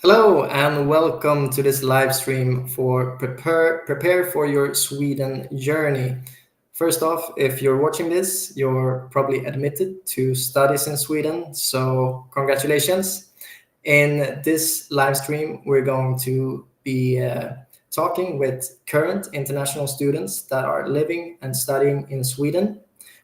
Hello and welcome to this live stream for prepare for your Sweden journey. First off, if you're watching this, you're probably admitted to studies in Sweden, so congratulations. In this live stream, we're going to be talking with current international students that are living and studying in Sweden.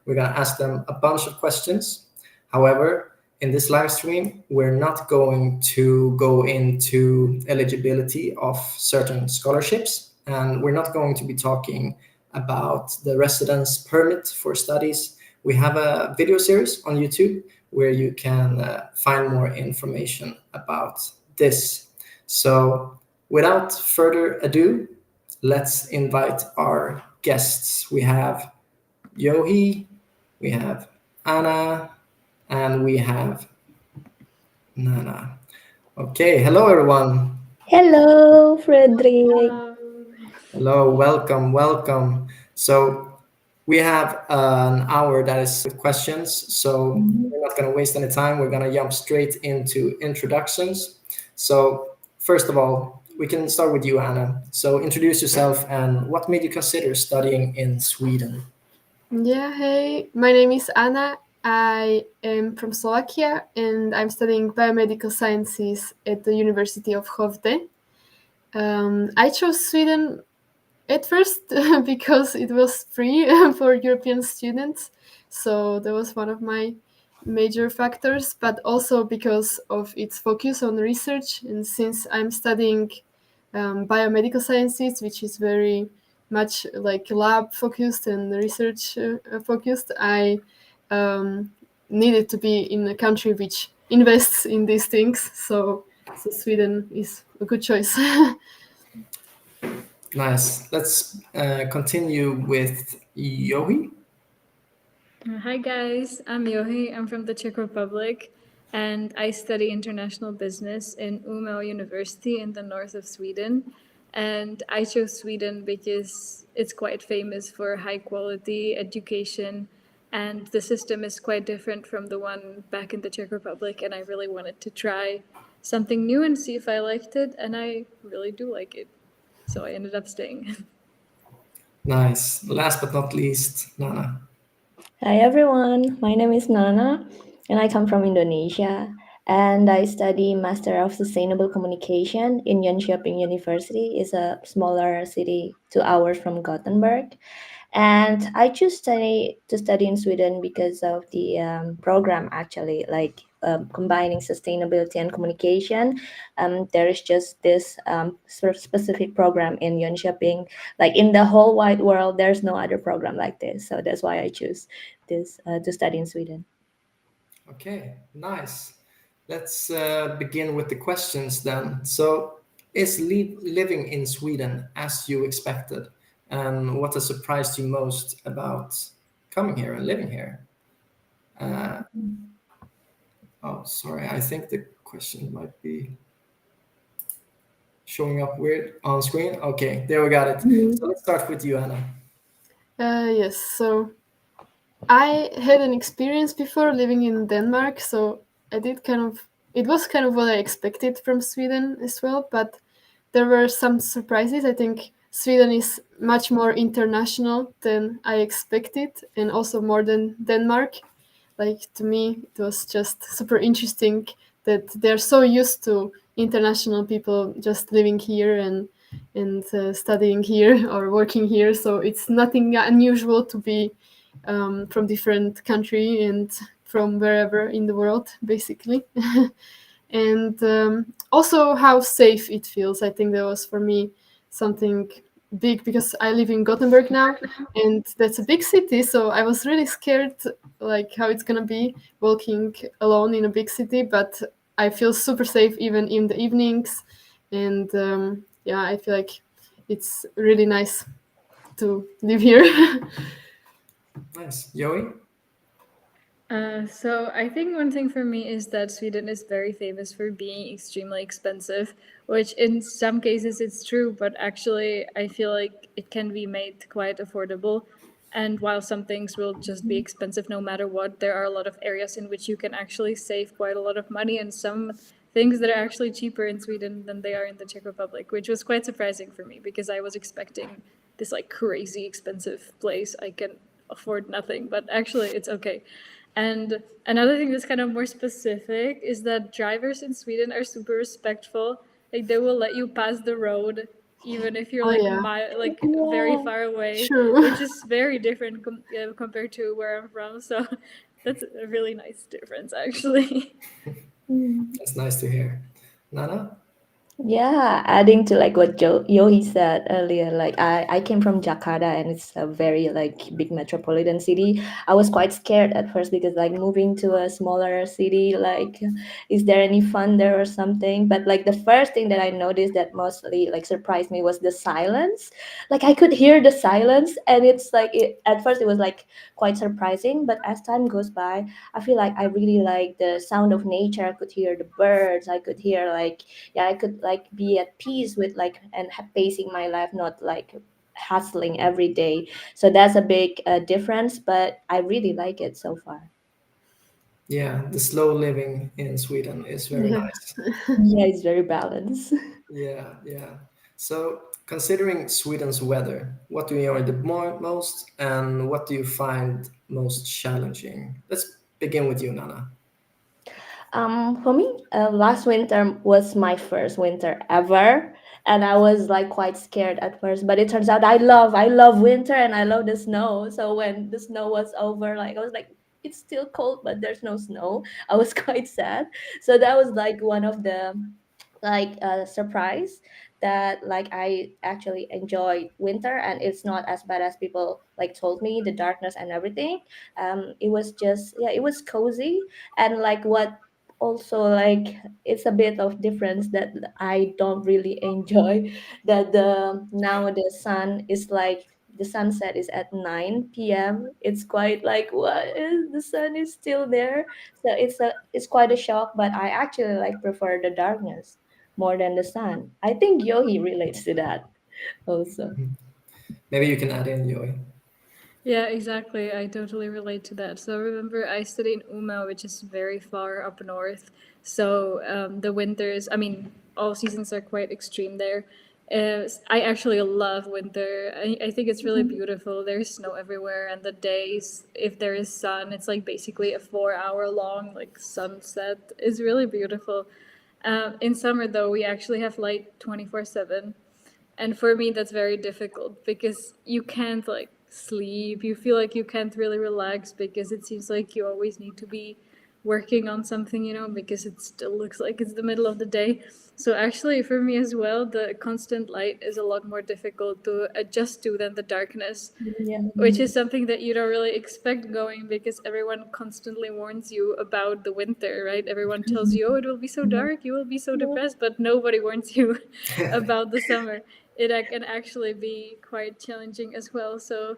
We're going to ask them a bunch of questions. However, in this live stream, we're not going to go into eligibility of certain scholarships, and we're not going to be talking about the residence permit for studies. We have a video series on YouTube where you can find more information about this. So without further ado, let's invite our guests. We have Johi, we have Anna, and we have Nana. Okay, hello everyone. Hello, Frederick. Hello, welcome. So we have an hour that is with questions. So we're not going to waste any time. We're going to jump straight into introductions. So first of all, we can start with you, Anna. So introduce yourself and what made you consider studying in Sweden? Yeah, hey, my name is Anna. I am from Slovakia and I'm studying biomedical sciences at the University of Hovde. I chose Sweden at first because it was free for European students, so that was one of my major factors, but also because of its focus on research. And since I'm studying biomedical sciences, which is very much like lab focused and research focused, I needed to be in a country which invests in these things. So Sweden is a good choice. Nice. Let's continue with Johi. Hi guys, I'm Johi. I'm from the Czech Republic and I study international business in Umeå University in the north of Sweden. And I chose Sweden because it's quite famous for high quality education and the system is quite different from the one back in the Czech Republic, and I really wanted to try something new and see if I liked it, and I really do like it. So I ended up staying. Nice. Last but not least, Nana. Hi, everyone. My name is Nana, and I come from Indonesia. And I study Master of Sustainable Communication in Jönköping University. It's a smaller city 2 hours from Gothenburg. And I choose to study in Sweden because of the program, actually, like combining sustainability and communication. There is just this sort of specific program in Jönköping. Like in the whole wide world, there's no other program like this. So that's why I choose this to study in Sweden. Okay, nice. Let's begin with the questions then. So, is living in Sweden as you expected? And what has surprised you most about coming here and living here? Oh, sorry, I think the question might be showing up weird on screen. Okay, there we got it. So let's start with you, Anna. Yes, so I had an experience before living in Denmark, so it was kind of what I expected from Sweden as well, but there were some surprises. I think Sweden is much more international than I expected, and also more than Denmark. Like, to me, it was just super interesting that they're so used to international people just living here and studying here or working here. So it's nothing unusual to be from different country and from wherever in the world, basically. And also how safe it feels. I think that was for me something big, because I live in Gothenburg now, and that's a big city. So I was really scared, like how it's gonna be walking alone in a big city. But I feel super safe even in the evenings, and yeah, I feel like it's really nice to live here. Nice. Joey? So I think one thing for me is that Sweden is very famous for being extremely expensive, which in some cases it's true, but actually I feel like it can be made quite affordable. And while some things will just be expensive no matter what, there are a lot of areas in which you can actually save quite a lot of money, and some things that are actually cheaper in Sweden than they are in the Czech Republic, which was quite surprising for me because I was expecting this like crazy expensive place I can afford nothing, but actually it's okay. And another thing that's kind of more specific is that drivers in Sweden are super respectful. Like they will let you pass the road even if you're Oh like yeah, like very Yeah. far away, true. which is very different compared to where I'm from. So that's a really nice difference actually. Mm. That's nice to hear. Nana? Yeah, adding to like what Yohi said earlier, like I came from Jakarta and it's a very like big metropolitan city. I was quite scared at first because like moving to a smaller city, like is there any fun there or something? But like the first thing that I noticed that mostly like surprised me was the silence. Like I could hear the silence and it's like at first it was like quite surprising, but as time goes by, I feel like I really like the sound of nature. I could hear the birds, I could hear like yeah, I could like be at peace with like and pacing my life, not like hustling every day. So that's a big difference, but I really like it so far. Yeah, the slow living in Sweden is very Yeah. nice. Yeah, it's very balanced. Yeah, yeah. So, considering Sweden's weather, what do you enjoy the most and what do you find most challenging? Let's begin with you, Nana. For me, last winter was my first winter ever, and I was like quite scared at first. But it turns out I love winter, and I love the snow. So when the snow was over, like I was like, it's still cold, but there's no snow. I was quite sad. So that was like one of the like surprise that like I actually enjoyed winter, and it's not as bad as people like told me, the darkness and everything. It was just yeah, it was cozy, and like what also like it's a bit of difference that I don't really enjoy that the now the sun is like the sunset is at 9 p.m. It's quite like what is the sun is still there. So it's quite a shock, but I actually like prefer the darkness more than the sun. I think Yogi relates to that also. Maybe you can add in, Joy. Yeah, exactly. I totally relate to that. So remember, I study in Umeå, which is very far up north. So the winters, I mean, all seasons are quite extreme there. I actually love winter. I think it's really Mhm. beautiful. There's snow everywhere, and the days, if there is sun, it's like basically a 4 hour long like sunset. It's really beautiful. In summer, though, we actually have light 24/7, and for me that's very difficult because you can't like sleep, you feel like you can't really relax because it seems like you always need to be working on something, because it still looks like it's the middle of the day. So actually for me as well, the constant light is a lot more difficult to adjust to than the darkness, Yeah. which is something that you don't really expect going because everyone constantly warns you about the winter, right? Everyone tells you, oh, it will be so Mhm. dark, you will be so depressed, but nobody warns you about the summer. It can actually be quite challenging as well. So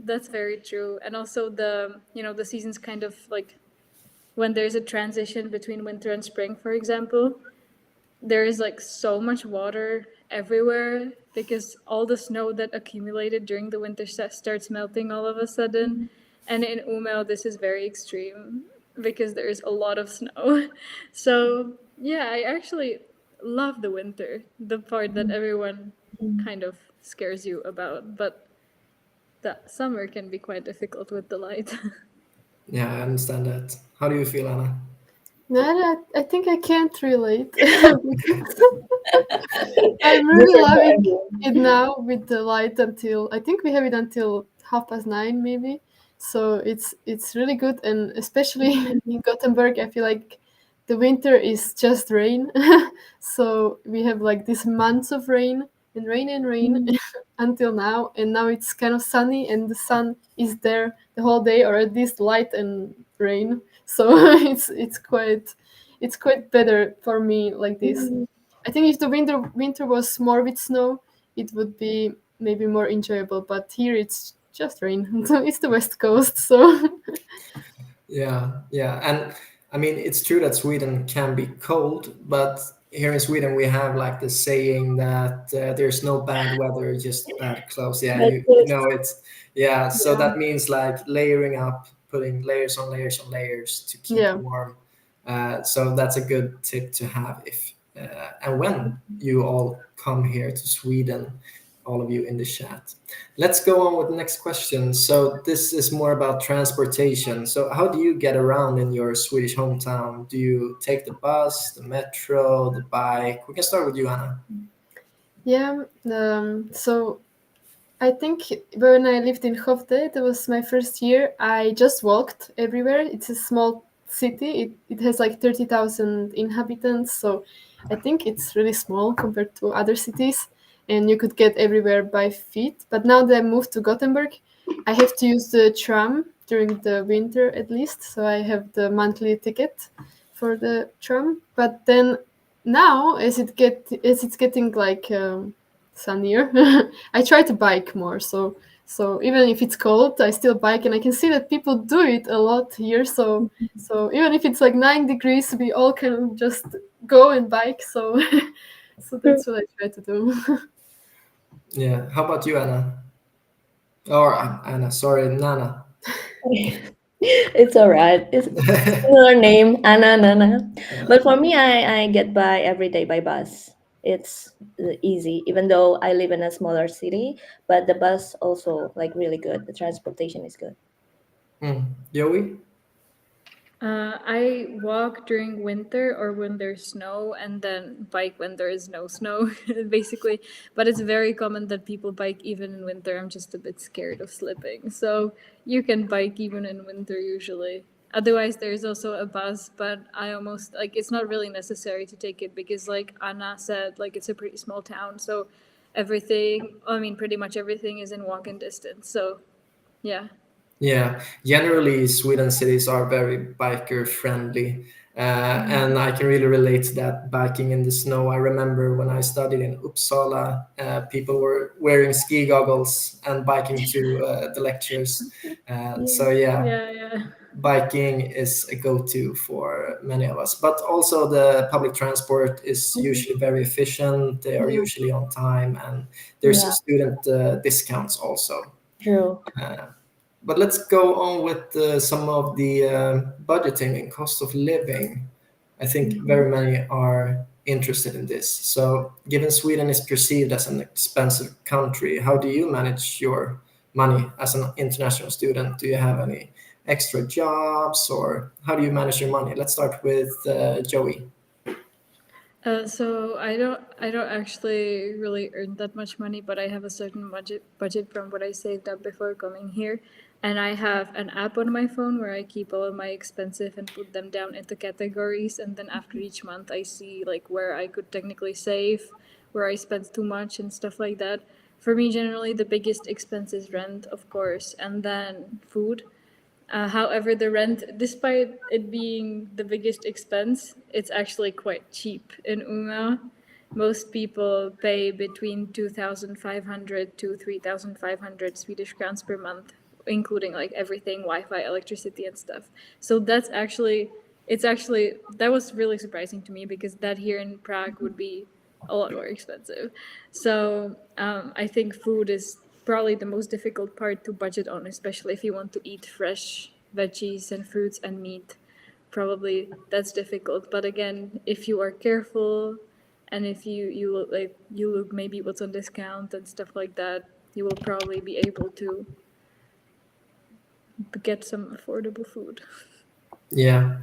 that's very true. And also the seasons kind of like when there's a transition between winter and spring, for example, there is like so much water everywhere because all the snow that accumulated during the winter starts melting all of a sudden. And in Umeå, this is very extreme because there is a lot of snow. So, yeah, I actually love the winter, the part that everyone kind of scares you about. But the summer can be quite difficult with the light. Yeah, I understand that. How do you feel, Anna? No, I think I can't relate because I'm really Different for loving everyone. it now with the light until I think we have it until 9:30 maybe. So it's really good, and especially in Gothenburg, I feel like the winter is just rain. So we have like these months of rain and rain and rain Mhm. until now, and now it's kind of sunny and the sun is there the whole day, or at least light and rain. So it's quite better for me like this. Mhm. I think if the winter was more with snow, it would be maybe more enjoyable. But here it's just rain. It's the West Coast, so Yeah, yeah. And I mean, it's true that Sweden can be cold, but here in Sweden we have like the saying that there's no bad weather, just bad clothes. Yeah, That's you it. know it's yeah. So yeah, that means like layering up, putting layers on layers on layers to keep yeah, warm. So that's a good tip to have if and when you all come here to Sweden, all of you in the chat. Let's go on with the next question. So this is more about transportation. So how do you get around in your Swedish hometown? Do you take the bus, the metro, the bike? We can start with you, Anna. Yeah, so I think when I lived in Hovde, that was my first year, I just walked everywhere. It's a small city. It has like 30,000 inhabitants, so I think it's really small compared to other cities, and you could get everywhere by feet. But now that I moved to Gothenburg, I have to use the tram during the winter at least, so I have the monthly ticket for the tram. But then now, as it's getting like sunnier, I try to bike more. So even if it's cold, I still bike, and I can see that people do it a lot here. So even if it's like 9 degrees, we all can just go and bike. So so that's what I try to do. Yeah. How about you, Anna? Or Anna, sorry, Nana. It's all right. It's similar name, Anna Nana. But for me, I get by every day by bus. It's easy, even though I live in a smaller city. But the bus also like really good. The transportation is good. Joey? I walk during winter or when there's snow, and then bike when there is no snow, basically. But it's very common that people bike even in winter. I'm just a bit scared of slipping. So you can bike even in winter usually. Otherwise, there's also a bus, but I almost like it's not really necessary to take it because, like Anna said, like it's a pretty small town. So everything, I mean, pretty much everything is in walking distance. So yeah. Yeah, generally Sweden cities are very biker friendly. And I can really relate to that biking in the snow. I remember when I studied in Uppsala, people were wearing ski goggles and biking to the lectures. So yeah, Yeah. biking is a go-to for many of us. But also the public transport is usually very efficient. They are Yeah. usually on time, and there's Yeah, student discounts also. true. But let's go on with some of the budgeting and cost of living. I think very many are interested in this. So, given Sweden is perceived as an expensive country, how do you manage your money as an international student? Do you have any extra jobs, or how do you manage your money? Let's start with Joey. So I don't actually really earn that much money, but I have a certain budget from what I saved up before coming here, and I have an app on my phone where I keep all of my expenses and put them down into categories, and then after each month I see like where I could technically save, where I spent too much and stuff like that. For me, generally the biggest expense is rent, of course, and then food. However, the rent, despite it being the biggest expense, it's actually quite cheap in Umeå. Most people pay between 2,500 to 3,500 Swedish crowns per month, including like everything, Wi-Fi, electricity, and stuff. So that was really surprising to me because that here in Prague would be a lot more expensive. So I think food is probably the most difficult part to budget on, especially if you want to eat fresh veggies and fruits and meat. Probably that's difficult. But again, if you are careful and if you look maybe what's on discount and stuff like that, you will probably be able to get some affordable food. Yeah.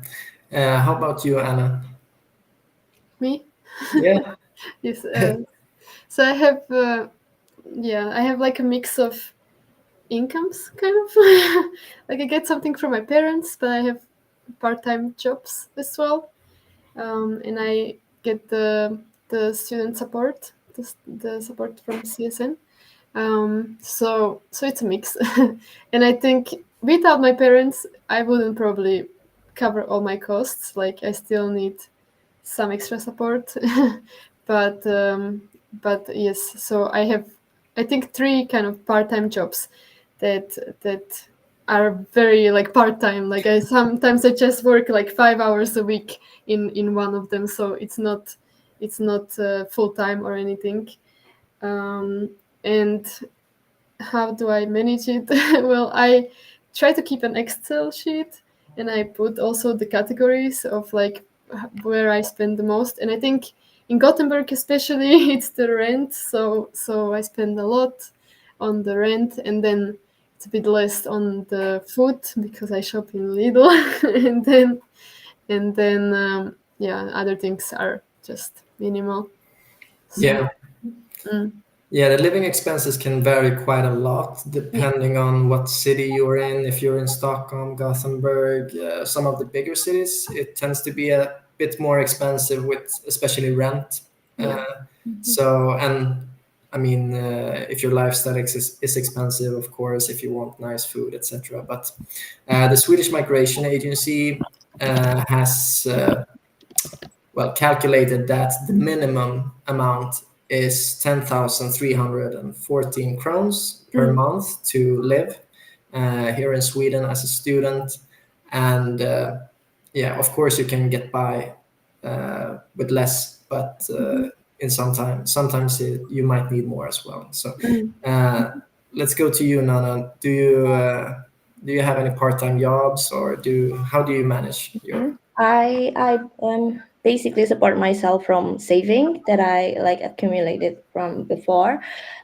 How about you, Anna? Me? Yeah. Yes. So I have I have like a mix of incomes, kind of. Like I get something from my parents, but I have part-time jobs as well, and I get the student support, the support from CSN. So it's a mix, and I think without my parents, I wouldn't probably cover all my costs. Like I still need some extra support, but but yes. So I have, I think, three kind of part-time jobs that are very like part-time. Like I just work like 5 hours a week in one of them, so it's not full-time or anything. And how do I manage it? Well, I try to keep an Excel sheet, and I put also the categories of like where I spend the most. And I think in Gothenburg especially, it's the rent. So I spend a lot on the rent, and then it's a bit less on the food because I shop in Lidl, and then yeah, other things are just minimal. So Yeah. mm, Yeah, the living expenses can vary quite a lot yeah, depending on what city you're in. If you're in Stockholm, Gothenburg, some of the bigger cities, it tends to be a bit more expensive with especially rent. yeah, So, and I mean, if your lifestyle is expensive, of course, if you want nice food, etc. But the Swedish Migration Agency has well, calculated that the minimum amount is 10,314 crowns per mm, month to live here in Sweden as a student. And yeah, of course, you can get by with less, but in sometimes you might need more as well. So mm. uh, let's go to you, Nana. Do you have any part-time jobs, or how do you manage your? I basically support myself from saving that I like accumulated from before,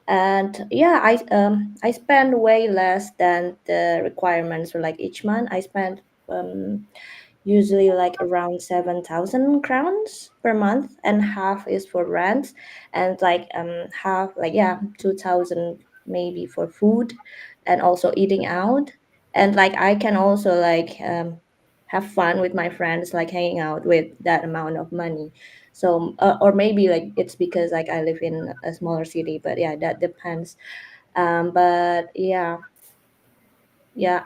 and yeah, I spend way less than the requirements for like each month. I spend usually like around 7,000 crowns per month, and half is for rent, and like half like yeah 2,000 maybe for food, and also eating out, and like I can also like have fun with my friends, like hanging out with that amount of money. So or maybe like it's because like I live in a smaller city, but yeah, that depends. But yeah,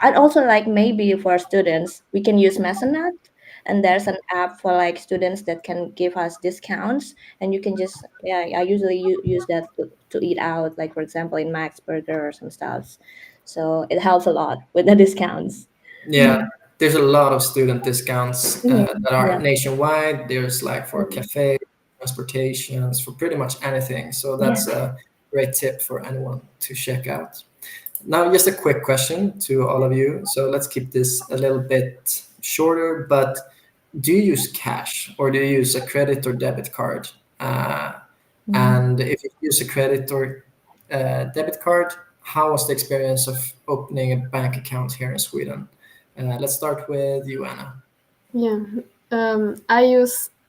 and also like maybe for students, we can use Mesonet, and there's an app for like students that can give us discounts, and you can just yeah, I usually use that to eat out, like for example in Max Burger or some stuffs. So it helps a lot with the discounts. Yeah, there's a lot of student discounts that are Yeah. nationwide. There's like for Mhm. cafe, transportations, for pretty much anything. So Yeah. that's a great tip for anyone to check out. Now, just a quick question to all of you. So let's keep this a little bit shorter, but do you use cash or do you use a credit or debit card? Mm. And if you use a credit or debit card, how was the experience of opening a bank account here in Sweden? Let's start with you, Anna. Yeah.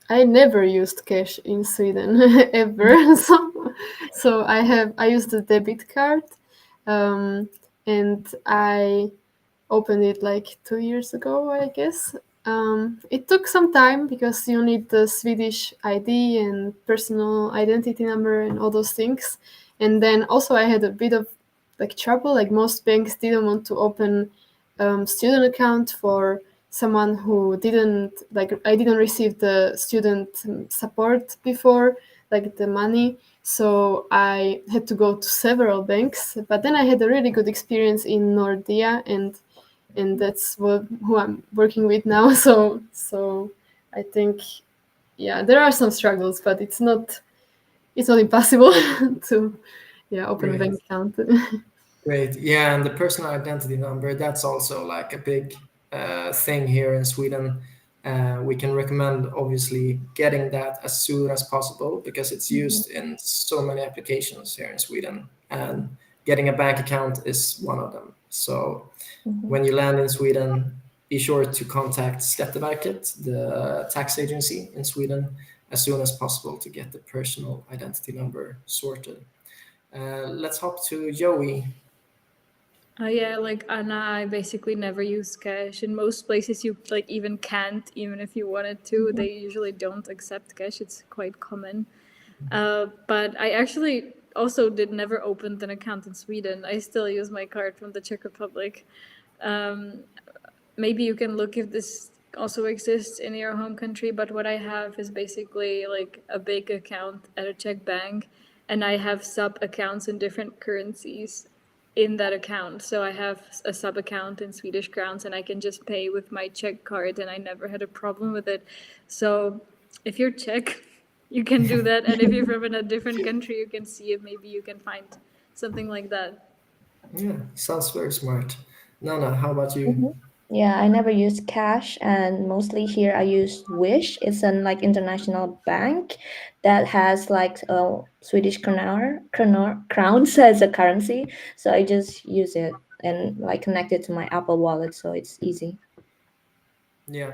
I never used cash in Sweden ever. So I used a debit card, um, and I opened it like 2 years ago, I guess. It took some time because you need the Swedish ID and personal identity number and all those things. And then also I had a bit of like trouble. Like most banks didn't want to open student account for someone who didn't like I didn't receive the student support before, like the money. So I had to go to several banks. But then I had a really good experience in Nordea, and that's who I'm working with now. So I think yeah, there are some struggles, but it's not impossible to yeah open a Great. bank account. Great. Yeah, and the personal identity number, that's also like a big thing here in Sweden. We can recommend obviously getting that as soon as possible because it's used in so many applications here in Sweden. And getting a bank account is one of them. So when you land in Sweden, be sure to contact Skatteverket, the tax agency in Sweden, as soon as possible to get the personal identity number sorted. Let's hop to Joey. Yeah, like Anna, I basically never use cash. In most places, you like even can't, even if you wanted to. They usually don't accept cash. It's quite common. But I actually also did never opened an account in Sweden. I still use my card from the Czech Republic. Maybe you can look if this also exists in your home country, but what I have is basically like a big account at a Czech bank, and I have sub accounts in different currencies in that account. So I have a sub account in Swedish crowns, and I can just pay with my Czech card, and I never had a problem with it. So if you're Czech, you can do that, and if you're from a different country, you can see it. Maybe you can find something like that. Yeah, sounds very smart. Nana, how about you? Yeah, I never use cash, and mostly here I use Wish. It's an like international bank that has like Swedish crowns as a currency. So I just use it and like connect it to my Apple Wallet, so it's easy. Yeah,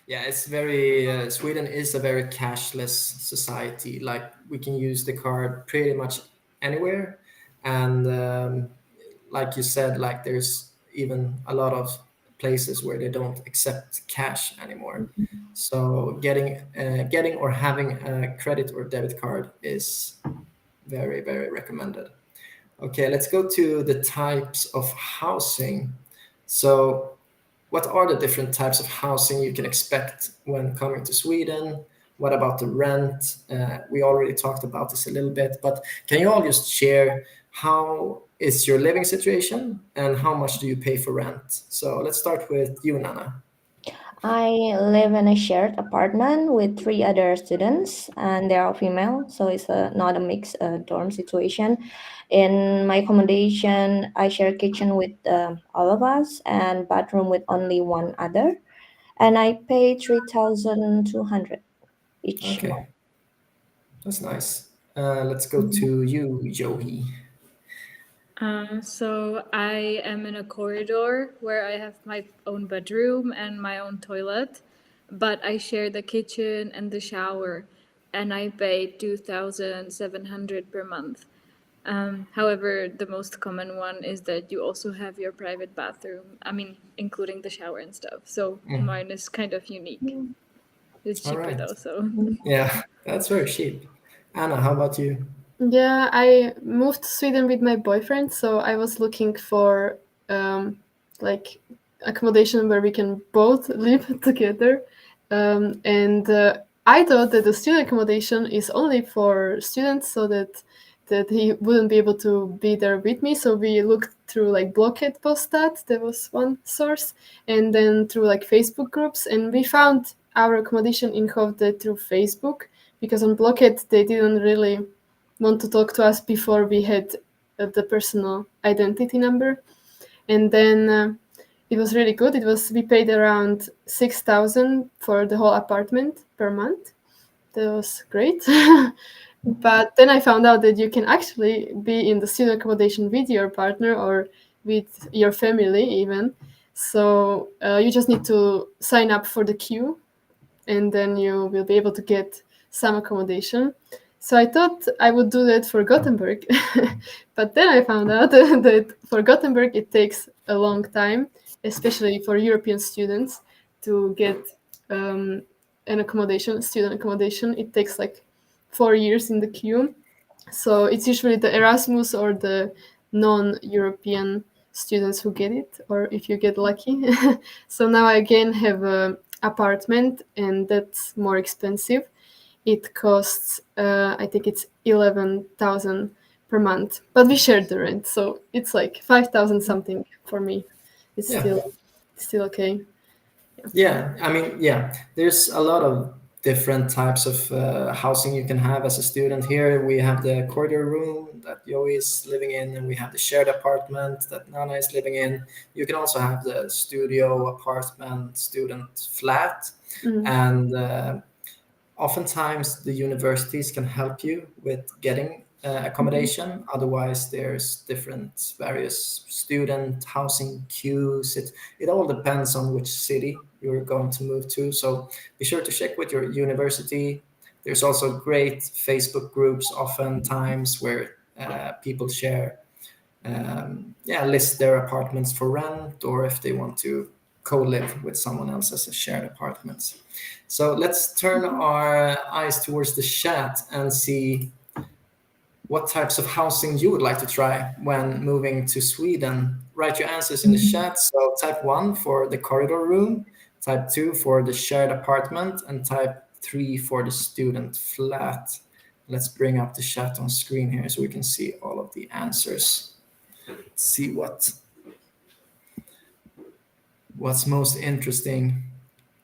yeah, it's very Sweden is a very cashless society. Like we can use the card pretty much anywhere, and like you said, like there's even a lot of places where they don't accept cash anymore. So getting or having a credit or debit card is very recommended. Okay, let's go to the types of housing. So, what are the different types of housing you can expect when coming to Sweden? What about the rent? We already talked about this a little bit, but can you all just share how is your living situation and how much do you pay for rent? So let's start with you, Nana. I live in a shared apartment with three other students, and they are female, so it's not a mixed dorm situation. In my accommodation, I share kitchen with all of us and bathroom with only one other, and I pay 3,200 each month. Okay, that's nice. Let's go to you, Johi. So I am in a corridor where I have my own bedroom and my own toilet, but I share the kitchen and the shower, and I pay 2,700 per month. However, the most common one is that you also have your private bathroom. I mean, including the shower and stuff. So Mm. mine is kind of unique. It's All cheaper right. though, so. Yeah, that's very cheap. Anna, how about you? Yeah, I moved to Sweden with my boyfriend, so I was looking for like accommodation where we can both live together. And I thought that the student accommodation is only for students, so that he wouldn't be able to be there with me. So we looked through like Blockhead Postat, there was one source, and then through like Facebook groups, and we found our accommodation in Hovde through Facebook because on Blockhead they didn't really want to talk to us before we had the personal identity number. And then it was really good. It was we paid around 6,000 for the whole apartment per month. That was great. But then I found out that you can actually be in the student accommodation with your partner or with your family even. So you just need to sign up for the queue, and then you will be able to get some accommodation. So I thought I would do that for Gothenburg, but then I found out that for Gothenburg it takes a long time, especially for European students, to get um, an accommodation, student accommodation. It takes like 4 years in the queue. So it's usually the Erasmus or the non-European students who get it, or if you get lucky. So now I again have a apartment, and that's more expensive. It costs, I think it's 11,000 per month, but we shared the rent, so it's like 5,000 something for me. It's Yeah. still okay. Yeah, I mean, yeah, there's a lot of different types of housing you can have as a student. Here we have the corridor room that Joey is living in, and we have the shared apartment that Nana is living in. You can also have the studio apartment, student flat, Mm. and oftentimes the universities can help you with getting accommodation. Otherwise there's different various student housing queues. It all depends on which city you're going to move to, so be sure to check with your university. There's also great Facebook groups oftentimes where people share yeah, list their apartments for rent, or if they want to co-live with someone else as a shared apartments. So let's turn our eyes towards the chat and see what types of housing you would like to try when moving to Sweden. Write your answers in the chat. So type 1 for the corridor room, type 2 for the shared apartment, and type 3 for the student flat. Let's bring up the chat on screen here so we can see all of the answers. See what's most interesting.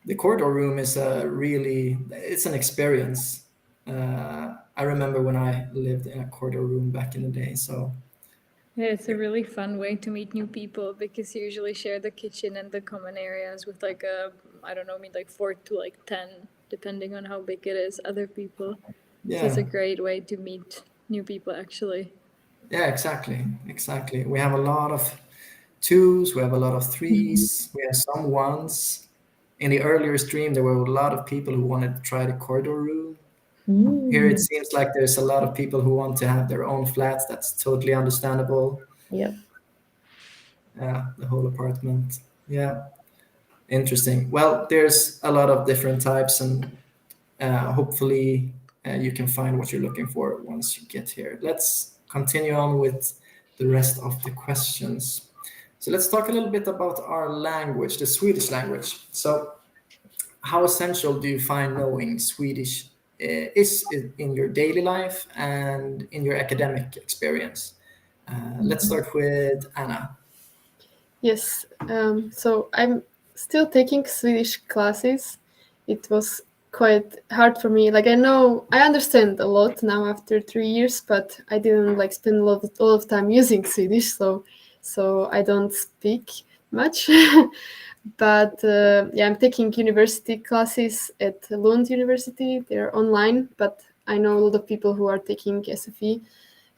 The corridor room is a really, it's an experience. I remember when I lived in a corridor room back in the day. So Yeah, it's a really fun way to meet new people because you usually share the kitchen and the common areas with like I don't know, like 4 to 10, depending on how big it is, other people. So it's Yeah, a great way to meet new people actually. yeah, exactly. We have a lot of twos, we have a lot of threes, we have some ones. In the earlier stream, there were a lot of people who wanted to try the corridor room. Here it Mm. seems like there's a lot of people who want to have their own flats. That's totally understandable. Yep. Yeah, the whole apartment. Yeah, interesting. Well, there's a lot of different types, and hopefully you can find what you're looking for once you get here. Let's continue on with the rest of the questions. So let's talk a little bit about our language, the Swedish language. So how essential do you find knowing Swedish is in your daily life and in your academic experience? Let's start with Anna. Yes, so I'm still taking Swedish classes. It was quite hard for me. Like I understand a lot now after 3 years, but I didn't like spend a lot of time using Swedish, so I don't speak much. But yeah, I'm taking university classes at Lund University. They're online, but I know a lot of people who are taking SFE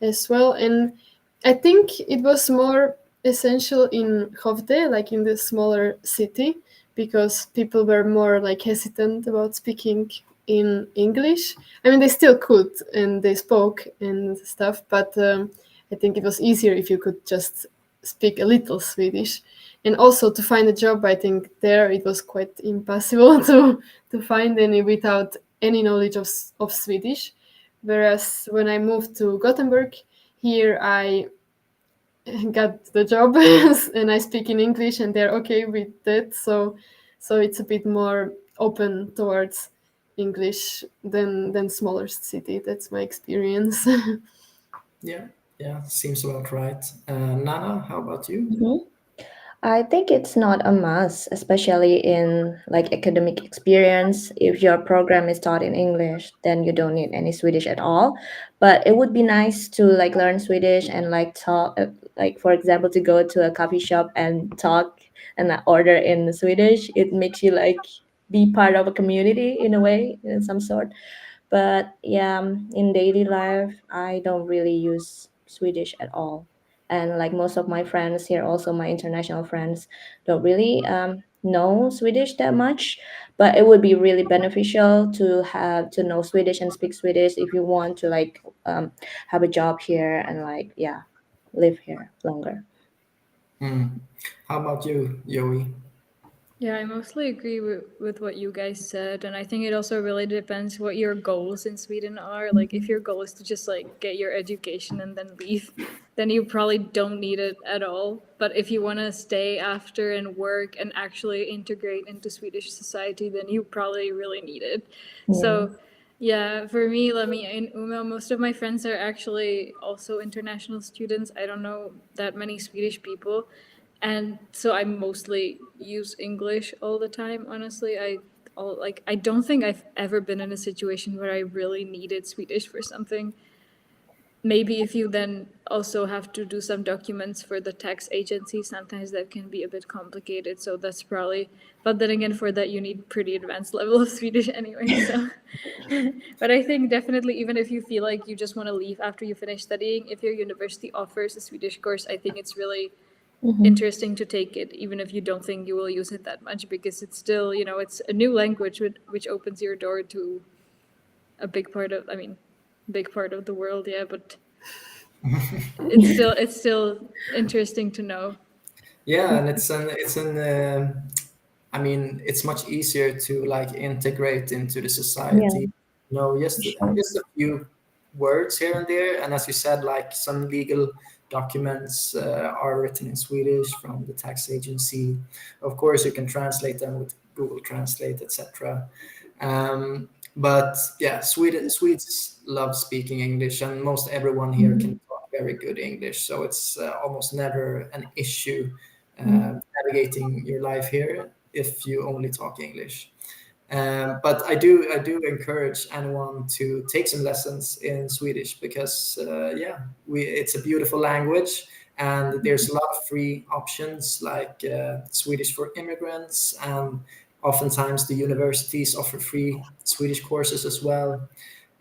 as well. And I think it was more essential in Hovde, like in the smaller city, because people were more like hesitant about speaking in English. I mean, they still could and they spoke and stuff, but I think it was easier if you could just speak a little Swedish. And also to find a job, I think there it was quite impossible to find any without any knowledge of Swedish. Whereas when I moved to Gothenburg, here I got the job and I speak in English and they're okay with that. So it's a bit more open towards English than smaller city. That's my experience. Yeah, yeah, seems about right. Nana, how about you? Mhm. I think it's not a must, especially in like academic experience. If your program is taught in English, then you don't need any Swedish at all. But it would be nice to like learn Swedish and like talk, like for example, to go to a coffee shop and talk and order in Swedish. It makes you like be part of a community in a way, in some sort. But yeah, in daily life, I don't really use Swedish at all. And like most of my friends here, also my international friends, don't really know Swedish that much. But it would be really beneficial to have to know Swedish and speak Swedish if you want to like have a job here and like yeah, live here longer. Hmm. How about you, Joey? Yeah, I mostly agree with what you guys said. And I think it also really depends what your goals in Sweden are. Like, if your goal is to just like get your education and then leave, then you probably don't need it at all. But if you want to stay after and work and actually integrate into Swedish society, then you probably really need it. Yeah. So, yeah, for me, let me in Umeå, most of my friends are actually also international students. I don't know that many Swedish people. And so I mostly use English all the time. Honestly, I don't think I've ever been in a situation where I really needed Swedish for something. Maybe if you then also have to do some documents for the tax agency, sometimes that can be a bit complicated. So that's probably, but then again, for that you need pretty advanced level of Swedish anyway. So, but I think definitely, even if you feel like you just want to leave after you finish studying, if your university offers a Swedish course, I think it's really interesting to take it, even if you don't think you will use it that much, because it's still, it's a new language which opens your door to a big part of, big part of the world, yeah, but it's still interesting to know. Yeah, and I mean, it's much easier to like integrate into the Yeah, society. Just for sure. just a few words here and there, and as you said, like some legal documents are written in Swedish from the tax agency. Of course, you can translate them with Google Translate, etc. But yeah, Swedes love speaking English, and most everyone here can talk very good English, so it's almost never an issue navigating your life here if you only talk English. But I do encourage anyone to take some lessons in Swedish because yeah, it's a beautiful language And there's a lot of free options like Swedish for immigrants, and oftentimes the universities offer free Swedish courses as well.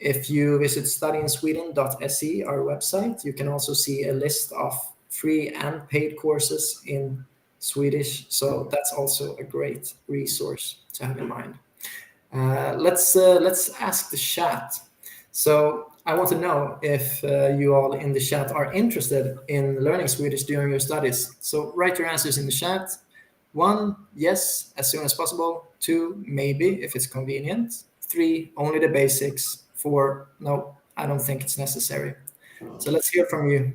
If you visit studyinsweden.se, our website, you can also see a list of free and paid courses in Swedish. So that's also a great resource to have in mind. Let's ask the chat. So I want to know if you all in the chat are interested in learning Swedish during your studies. So write your answers in the chat. 1, yes, as soon as possible. 2, maybe, if it's convenient. 3, only the basics. 4, no, I don't think it's necessary. So let's hear from you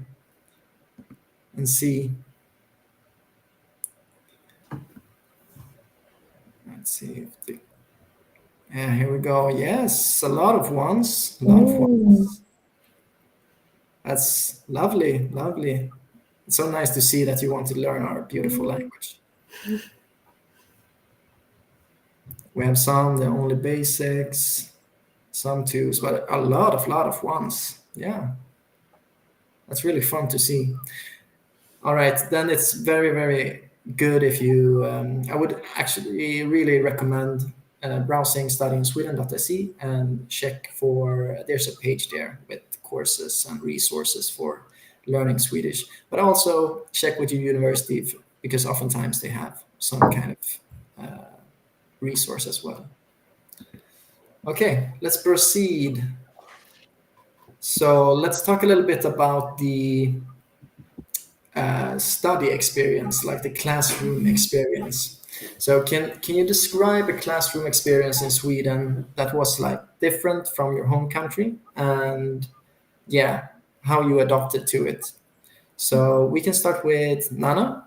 and see. Let's see if the... Yeah, here we go. Yes, a lot of ones. A lot of ones. That's lovely, lovely. It's so nice to see that you want to learn our beautiful language. We have some, the only basics, some twos, but a lot of ones. Yeah, that's really fun to see. All right, then it's very, very good if you, I would actually really recommend browsing studyinsweden.se and check for, there's a page there with courses and resources for learning Swedish, but also check with your university because oftentimes they have some kind of resource as well. Okay, let's proceed. So let's talk a little bit about the study experience, like the classroom experience. So can you describe a classroom experience in Sweden that was like different from your home country, and yeah, how you adapted to it? So we can start with Nana.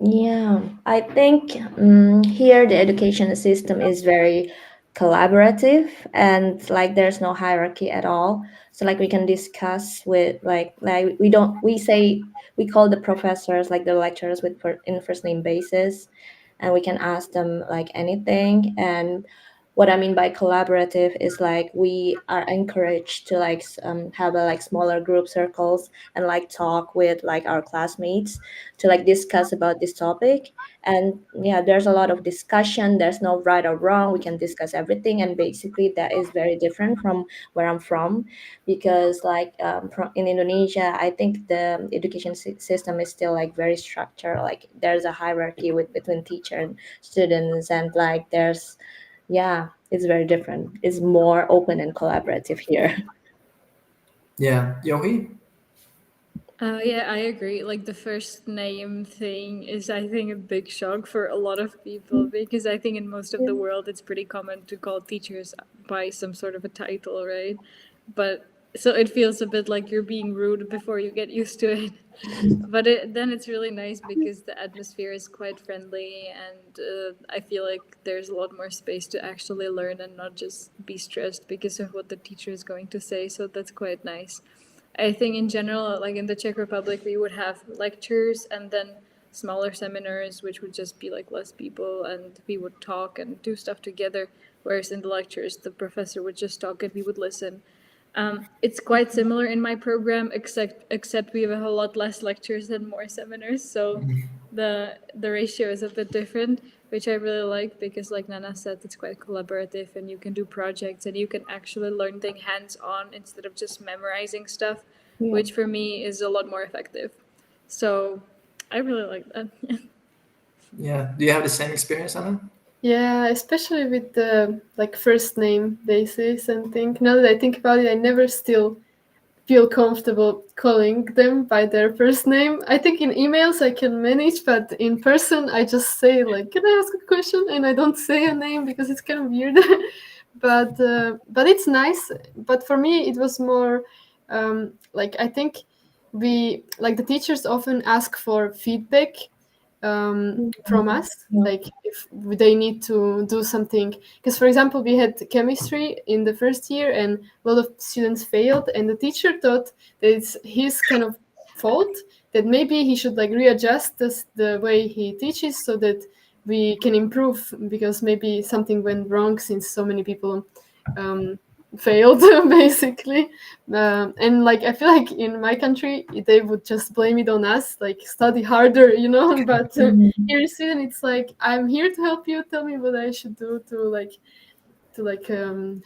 Yeah, I think here the education system is very collaborative and like there's no hierarchy at all. So like we can discuss with like we don't we say we call the professors like the lecturers with in first name basis, and we can ask them like anything. And what I mean by collaborative is like we are encouraged to like have a like smaller group circles and like talk with like our classmates to like discuss about this topic. And yeah, there's a lot of discussion, there's no right or wrong, we can discuss everything. And basically that is very different from where I'm from, because like in Indonesia, I think the education system is still like very structured, like there's a hierarchy with between teacher and students, and like there's yeah, it's very different, it's more open and collaborative here. Yeah, Johi. Yeah, I agree. Like the first name thing is, I think, a big shock for a lot of people because I think in most of the world it's pretty common to call teachers by some sort of a title, right? But so it feels a bit like you're being rude before you get used to it. But then it's really nice because the atmosphere is quite friendly, and I feel like there's a lot more space to actually learn and not just be stressed because of what the teacher is going to say. So that's quite nice. I think in general, like in the Czech Republic, we would have lectures and then smaller seminars, which would just be like less people, and we would talk and do stuff together. Whereas in the lectures, the professor would just talk and we would listen. It's quite similar in my program, except we have a whole lot less lectures and more seminars. So the ratio is a bit different, which I really like because, like Nana said, it's quite collaborative and you can do projects and you can actually learn things hands-on instead of just memorizing stuff, Yeah. which for me is a lot more effective. So I really like that. Yeah, do you have the same experience, Anna? Yeah, especially with the like first name basis and think. Now that I think about it, I never still feel comfortable calling them by their first name. I think in emails I can manage, but in person I just say like, "Can I ask a question?" and I don't say a name because it's kind of weird. But it's nice. But for me, it was more like I think we like the teachers often ask for feedback from us, like if they need to do something. Because for example, we had chemistry in the first year and a lot of students failed, and the teacher thought that it's his kind of fault, that maybe he should like readjust the way he teaches so that we can improve, because maybe something went wrong since so many people failed basically. And like I feel like in my country they would just blame it on us, like study harder, you know. But here in Sweden it's like, I'm here to help you, tell me what I should do to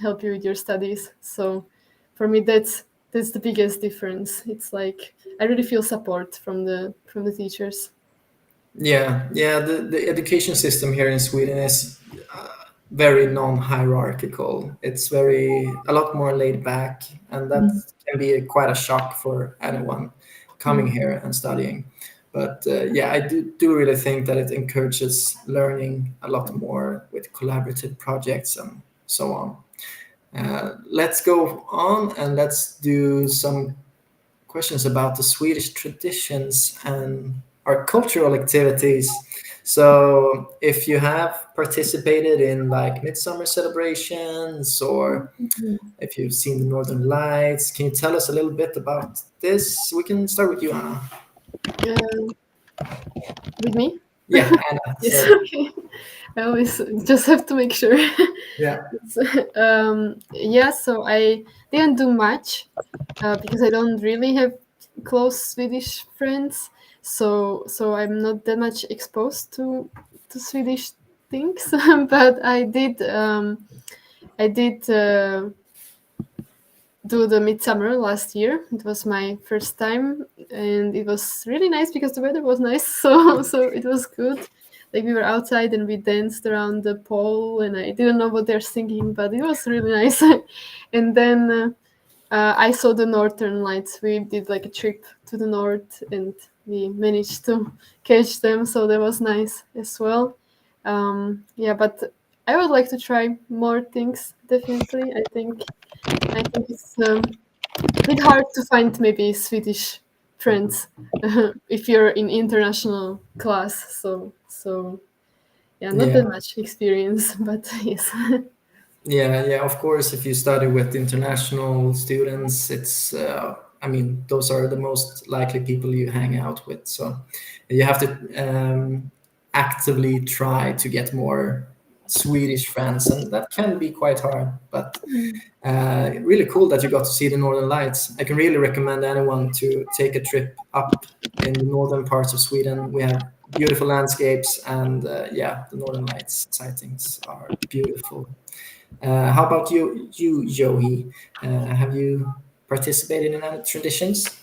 help you with your studies. So for me that's the biggest difference. It's like I really feel support from the teachers. Yeah, yeah. The education system here in Sweden is very non-hierarchical. It's a lot more laid back, and that can be quite a shock for anyone coming here and studying. But yeah, I do really think that it encourages learning a lot more with collaborative projects and so on. Let's go on and let's do some questions about the Swedish traditions and our cultural activities. So, if you have participated in like midsummer celebrations or if you've seen the Northern Lights, can you tell us a little bit about this? We can start with you, Anna. With me? Yeah, Anna. Yes. Sorry. Okay. I always just have to make sure. Yeah. Yeah, so I didn't do much because I don't really have close Swedish friends. So I'm not that much exposed to Swedish things. But I did do the midsummer last year. It was my first time, and it was really nice because the weather was nice. So it was good. Like we were outside and we danced around the pole, and I didn't know what they're singing, but it was really nice. And then I saw the northern lights. We did like a trip to the north, and we managed to catch them. So that was nice as well. Yeah, but I would like to try more things. Definitely, I think it's a bit hard to find maybe Swedish friends if you're in international class. So yeah, not Yeah. that much experience, but yes. Yeah, yeah, of course, if you study with international students, it's, I mean, those are the most likely people you hang out with. So you have to actively try to get more Swedish friends, and that can be quite hard. But really cool that you got to see the Northern Lights. I can really recommend anyone to take a trip up in the northern parts of Sweden. We have beautiful landscapes, and yeah, the Northern Lights sightings are beautiful. How about you, Johi? Have you participated in any traditions?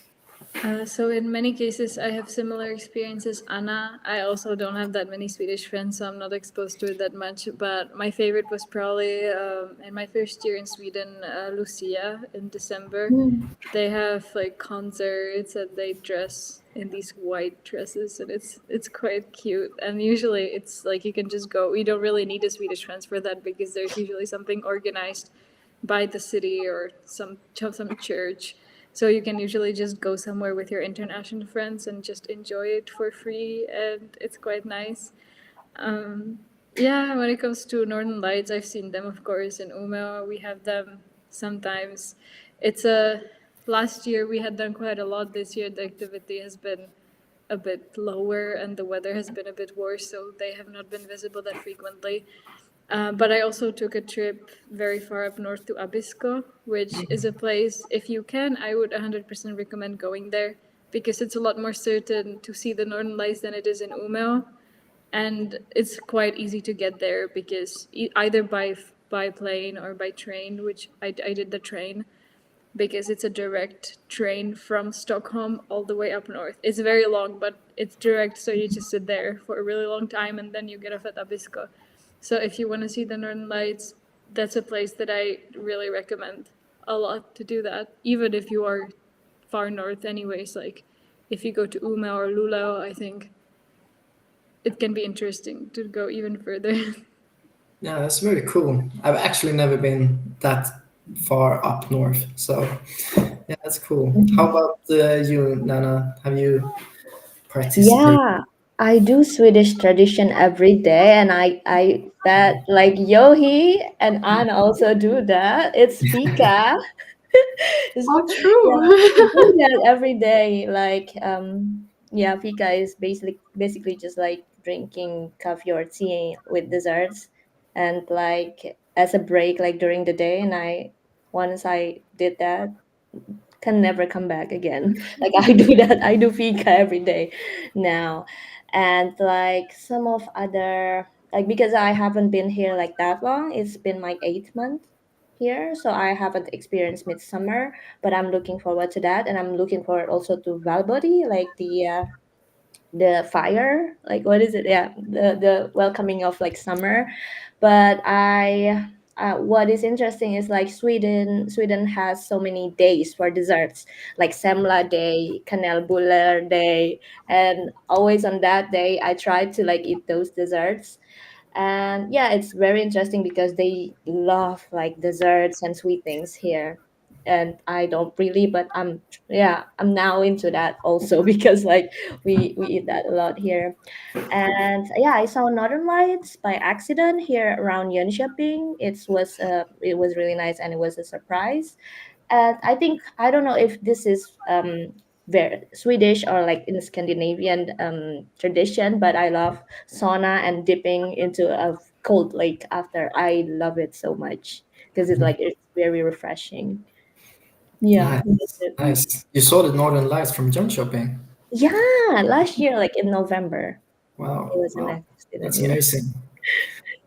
So in many cases, I have similar experiences. Anna, I also don't have that many Swedish friends, so I'm not exposed to it that much. But my favorite was probably in my first year in Sweden, Lucia in December. They have like concerts and they dress in these white dresses, and it's quite cute. And usually it's like you can just go. We don't really need a Swedish friends for that because there's usually something organized by the city or some church. So you can usually just go somewhere with your international friends and just enjoy it for free, and it's quite nice. Yeah, when it comes to Northern Lights, I've seen them, of course, in Umeå. We have them sometimes. It's a last year we had done quite a lot. This year the activity has been a bit lower and the weather has been a bit worse, so they have not been visible that frequently. But I also took a trip very far up north to Abisko, which is a place, if you can, I would 100% recommend going there because it's a lot more certain to see the Northern Lights than it is in Umeå. And it's quite easy to get there because either by plane or by train, which I did the train, because it's a direct train from Stockholm all the way up north. It's very long, but it's direct, so you just sit there for a really long time and then you get off at Abisko. So if you want to see the Northern Lights, that's a place that I really recommend a lot to do that, even if you are far north anyways. Like if you go to Umeå or Luleå, I think it can be interesting to go even further. Yeah, that's very cool. I've actually never been that far up north, so yeah, that's cool. How about you, Nana? Have you participated? Yeah, I do Swedish tradition every day, and I bet like Yohi and Anna also do that. It's fika. Oh, Yeah, true. we do that every day. Like yeah, fika is basically just like drinking coffee or tea with desserts, and like as a break, like during the day, and once I did that, can never come back again. Like I do that, I do fika every day now. And like some of other, like because I haven't been here like that long, it's been my 8th month here, so I haven't experienced midsummer, but I'm looking forward to that. And I'm looking forward also to Valbody, like the fire, like what is it, yeah, the welcoming of like summer. But I what is interesting is like Sweden has so many days for desserts, like semla day, kanelbuller day, and always on that day I try to like eat those desserts. And yeah, it's very interesting because they love like desserts and sweet things here, and I don't really, but I'm now into that also because like we eat that a lot here. And yeah, I saw Northern Lights by accident here around Jönköping. It was really nice, and it was a surprise. And I think, I don't know if this is very Swedish or like in Scandinavian tradition, but I love sauna and dipping into a cold lake after. I love it so much because it's very refreshing. Yeah, that's Nice, it. nice. You saw the Northern Lights from Jönköping. Yeah, last year, like in November, it Wow, was an wow, accident. that's Yeah, amazing.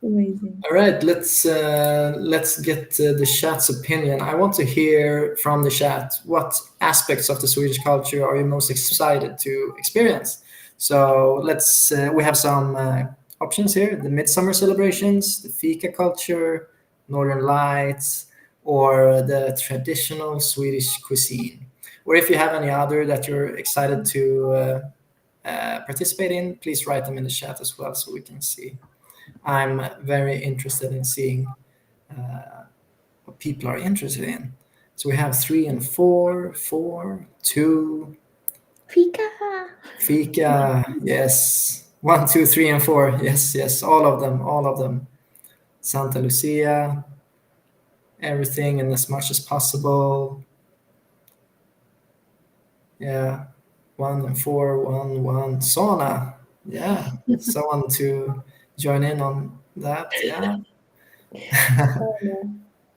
amazing. All right, let's get the chat's opinion. I want to hear from the chat what aspects of the Swedish culture are you most excited to experience. So we have some options here: the midsummer celebrations, the fika culture, Northern Lights, or the traditional Swedish cuisine. Or if you have any other that you're excited to participate in, please write them in the chat as well so we can see. I'm very interested in seeing what people are interested in. So we have 3 and 4, 4, 2, Fika. fika, yes. 1, 2, 3, and 4, yes, yes, all of them, all of them. Santa Lucia, everything and as much as possible. Yeah, 1 and 4, 1, 1. Sauna, yeah. Someone to join in on that, yeah.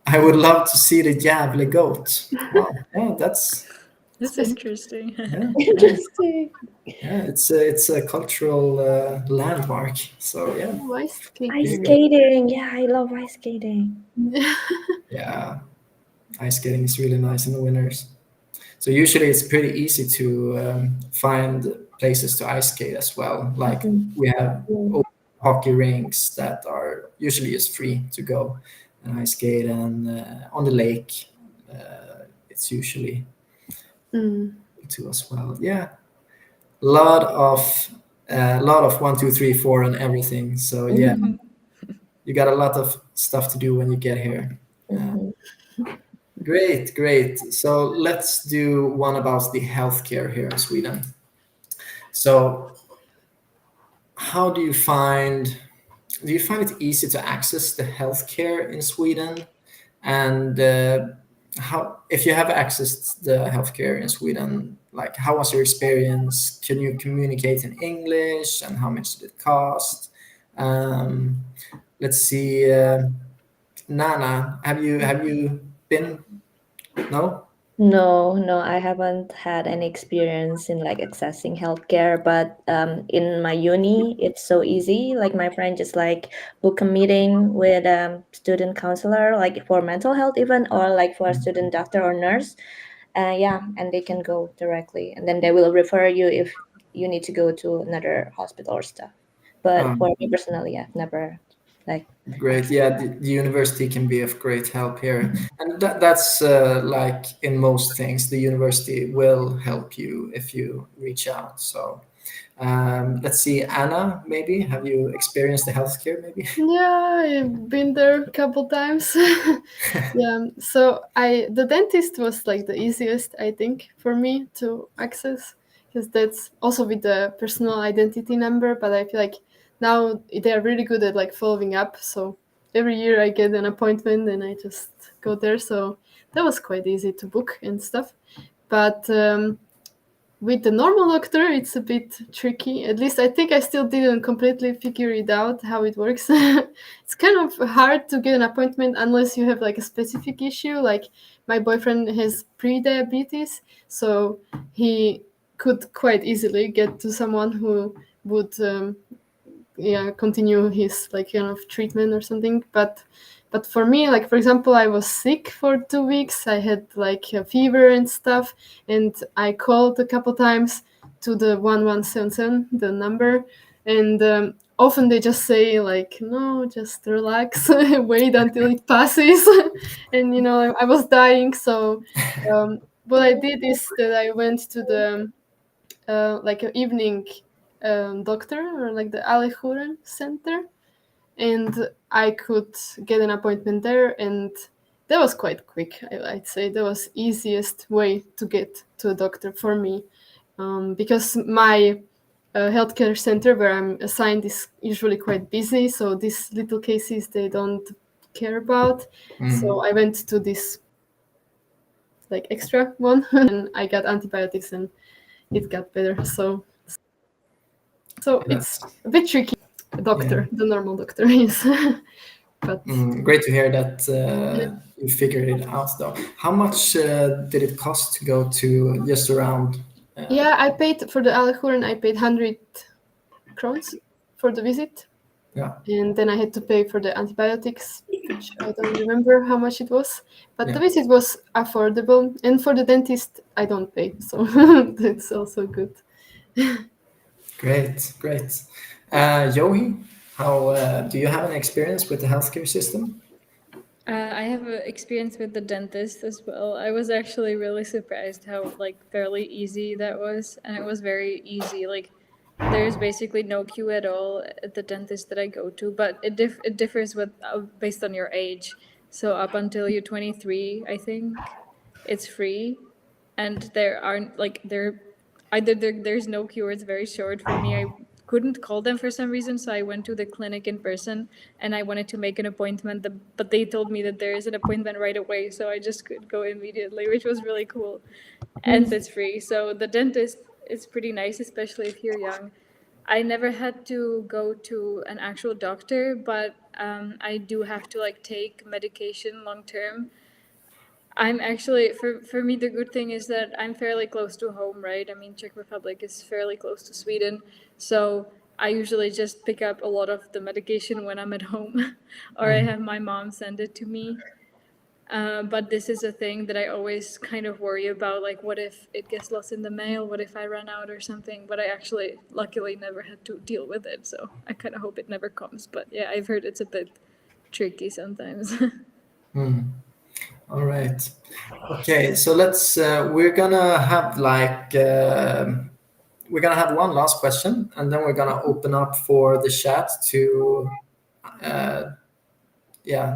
I would love to see the Gävle goat. Wow, yeah, That's interesting. yeah, Interesting. yeah. It's a cultural landmark. So yeah, Oh, ice there Ice you skating. go. skating. Yeah, I love ice skating. Yeah, ice skating is really nice in the winters. So usually it's pretty easy to find places to ice skate as well. Like Mhm. we have Yeah. open hockey rinks that are usually is free to go and ice skate, and on the lake, it's usually Mm. to as well. Yeah, lot of 1, 2, 3, 4 and everything. So yeah, Mhm. you got a lot of stuff to do when you get here. Mhm. Great, great. So let's do one about the healthcare here in Sweden. So how do you find it easy to access the healthcare in Sweden? And how, if you have accessed the healthcare in Sweden, like how was your experience? Can you communicate in English, and how much did it cost? Um, let's see, Nana, have you been? No. No, no, I haven't had any experience in like accessing healthcare, but in my uni, it's so easy. Like my friend just like book a meeting with student counselor, like for mental health even, or like for a student doctor or nurse. Yeah, and they can go directly, and then they will refer you if you need to go to another hospital or stuff. But for me personally, I've never like Great. accessed Yeah, that. the university can be of great help here. And that's like in most things, the university will help you if you reach out. So let's see, Anna, maybe. Have you experienced the healthcare, maybe? Yeah, I've been there a couple times. Yeah, so the dentist was like the easiest, I think, for me to access because that's also with the personal identity number. But I feel like now they are really good at like following up. So every year I get an appointment and I just go there. So that was quite easy to book and stuff. But with the normal doctor, it's a bit tricky. At least I think I still didn't completely figure it out how it works. It's kind of hard to get an appointment unless you have like a specific issue. Like my boyfriend has pre-diabetes, so he could quite easily get to someone who would continue his like kind of treatment or something. But for me, like for example, I was sick for 2 weeks. I had like a fever and stuff, and I called a couple times to the 1177, the number, and often they just say like, no, just relax, wait until it passes. And I was dying. So what I did is that I went to the like an evening doctor, or like the Alejuren center, and I could get an appointment there, and that was quite quick. I'd say that was easiest way to get to a doctor for me, because my healthcare center where I'm assigned is usually quite busy, so these little cases they don't care about. So I went to this like extra one and I got antibiotics and it got better. So it's a bit tricky. Doctor, the normal doctor is. But Great to hear that you figured it out, though. How much did it cost to go to just around? yeah, I paid for the Alejuren. I paid 100 crowns for the visit. Yeah. And then I had to pay for the antibiotics, which I don't remember how much it was. But Yeah. the visit was affordable. And for the dentist, I don't pay. So that's also good. Great. Johi, how do you have an experience with the healthcare system? I have experience with the dentist as well. I was actually really surprised how like fairly easy that was, and it was very easy. Like there's basically no queue at all at the dentist that I go to, but it differs with based on your age. So up until you're 23, I think it's free, and there aren't like there's no queue or it's very short. For me, I couldn't call them for some reason, so I went to the clinic in person and I wanted to make an appointment, but they told me that there is an appointment right away, so I just could go immediately, which was really cool. And it's free. So the dentist is pretty nice, especially if you're young. I never had to go to an actual doctor, but I do have to like take medication long term. I'm actually, for me, the good thing is that I'm fairly close to home, right? I mean, Czech Republic is fairly close to Sweden. So I usually just pick up a lot of the medication when I'm at home or I have my mom send it to me. But this is a thing that I always kind of worry about, like what if it gets lost in the mail? What if I run out or something? But I actually, luckily, never had to deal with it. So I kind of hope it never comes. But yeah, I've heard it's a bit tricky sometimes. All right. Okay, so let's. We're gonna have one last question, and then we're gonna open up for the chat to,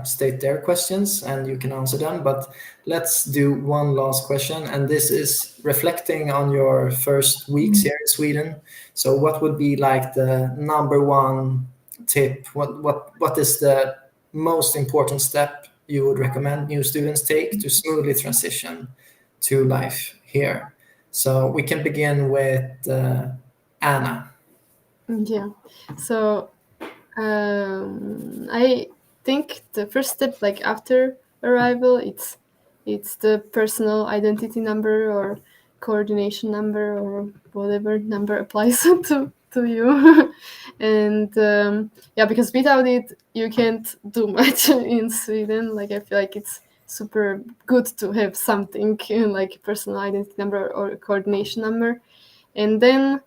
state their questions, and you can answer them. But let's do one last question, and this is reflecting on your first weeks here in Sweden. So, what would be like the number one tip? What is the most important step you would recommend new students take to smoothly transition to life here? So we can begin with Anna. Yeah. So I think the first step, like after arrival, it's the personal identity number or coordination number or whatever number applies to you. And because without it you can't do much in Sweden. Like I feel like it's super good to have something like personal identity number or coordination number. And then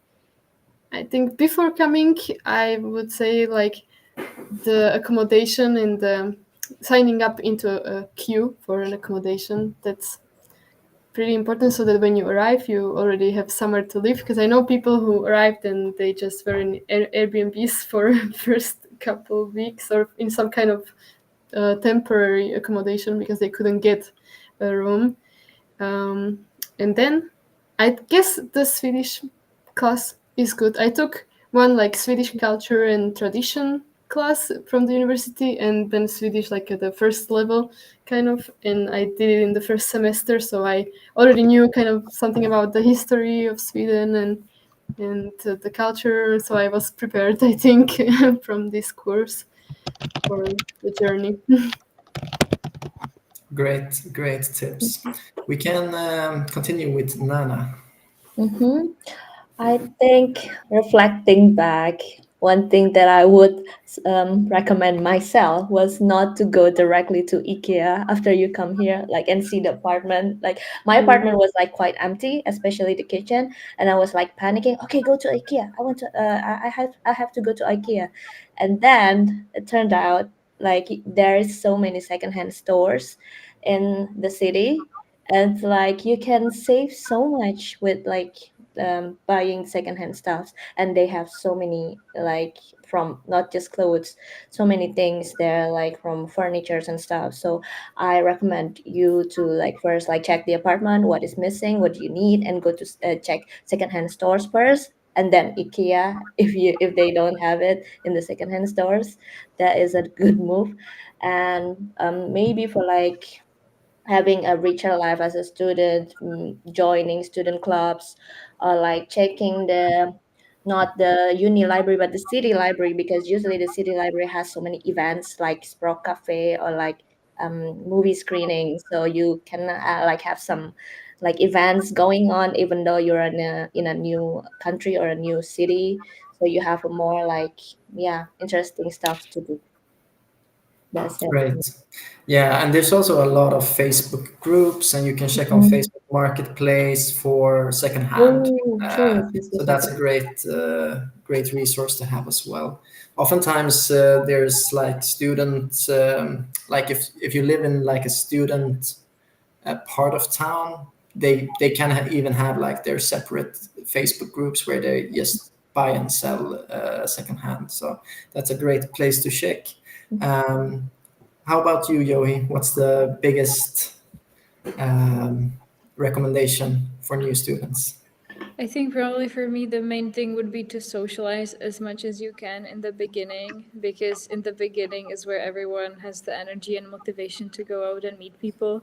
I think before coming, I would say like the accommodation and the signing up into a queue for an accommodation. That's pretty important, so that when you arrive, you already have somewhere to live. Because I know people who arrived and they just were in Airbnbs for first couple of weeks or in some kind of temporary accommodation because they couldn't get a room. And then I guess the Swedish class is good. I took one like Swedish culture and tradition class from the university, and then Swedish like at the first level kind of, and I did it in the first semester, so I already knew kind of something about the history of Sweden and the culture, so I was prepared, I think, from this course for the journey. Great tips. We can continue with Nana. I think reflecting back, one thing that I would recommend myself was not to go directly to IKEA after you come here, like and see the apartment. Like my apartment was like quite empty, especially the kitchen, and I was like panicking. Okay, go to IKEA. I want to. I have to go to IKEA, and then it turned out like there is so many secondhand stores in the city, and like you can save so much with like buying secondhand stuff, and they have so many like from not just clothes, so many things there like from furnitures and stuff. So I recommend you to like first like check the apartment, what is missing, what do you need, and go to check secondhand stores first, and then IKEA if they don't have it in the secondhand stores. That is a good move. And maybe for like having a richer life as a student, joining student clubs, or like checking the not the uni library but the city library, because usually the city library has so many events like Sprock Cafe or like movie screening, so you can like have some like events going on even though you're in a new country or a new city, so you have a more like interesting stuff to do. That's it. Great. Yeah, and there's also a lot of Facebook groups, and you can check on Mhm. Facebook Marketplace for secondhand. Oh, true. This So is that's a great resource to have as well. Oftentimes, there's like students, like if you live in like a student part of town, they can even have like their separate Facebook groups where they just buy and sell secondhand. So that's a great place to check. Um, how about you, Johi? What's the biggest recommendation for new students? I think probably for me, the main thing would be to socialize as much as you can in the beginning, because in the beginning is where everyone has the energy and motivation to go out and meet people.